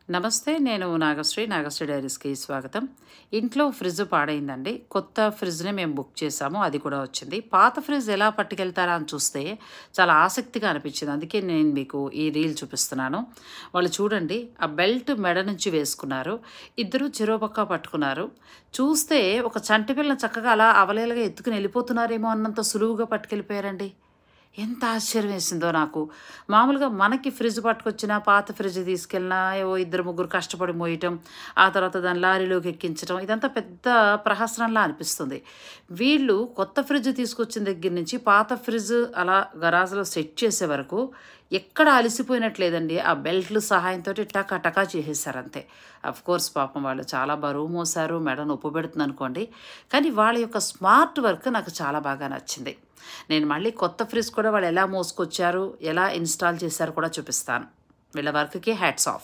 నమస్తే. నేను నాగశ్రీ డైరీస్‌కి స్వాగతం. ఇంట్లో ఫ్రిడ్జ్ పాడైందండి. కొత్త ఫ్రిడ్జ్‌ని మేము బుక్ చేసాము. అది కూడా వచ్చింది. పాత ఫ్రిడ్జ్ ఎలా పట్టుకెళ్తారా అని చూస్తే చాలా ఆసక్తిగా అనిపించింది. అందుకే నేను మీకు ఈ రీల్ చూపిస్తున్నాను. వాళ్ళు చూడండి, ఆ బెల్ట్ మెడ నుంచి వేసుకున్నారు. ఇద్దరు చెరో పక్క పట్టుకున్నారు. చూస్తే ఒక చంటి పిల్లని చక్కగా అలా అవలీలగా ఎత్తుకుని వెళ్ళిపోతున్నారేమో అన్నంత సులువుగా పట్టుకెళ్ళిపోయారండి. ఎంత ఆశ్చర్యం వేసిందో నాకు. మామూలుగా మనకి ఫ్రిడ్జ్ పట్టుకొచ్చినా, పాత ఫ్రిడ్జ్ తీసుకెళ్ళినా ఏవో ఇద్దరు ముగ్గురు కష్టపడి మోయటం, ఆ తర్వాత దాన్ని లారీలోకి ఎక్కించడం, ఇదంతా పెద్ద ప్రహసనంలా అనిపిస్తుంది. వీళ్ళు కొత్త ఫ్రిడ్జ్ తీసుకొచ్చిన దగ్గర నుంచి పాత ఫ్రిడ్జ్ అలా గరాజులో సెట్ చేసే వరకు ఎక్కడ అలసిపోయినట్లేదండి. ఆ బెల్ట్‌లు సహాయంతోటి టకా టకా చేసేసారంతే. అఫ్‌కోర్స్ పాపం వాళ్ళు చాలా బరువు మోసారు, మెడ నొప్పి పెడుతుందనుకోండి. కానీ వాళ్ళ యొక్క స్మార్ట్ వర్క్ నాకు చాలా బాగా నచ్చింది. నేను మళ్ళీ కొత్త ఫ్రిడ్జ్ కూడా వాళ్ళు ఎలా మోసుకొచ్చారు, ఎలా ఇన్‌స్టాల్ చేశారో కూడా చూపిస్తాను. వీళ్ళ వర్క్‌కి హ్యాట్స్ ఆఫ్.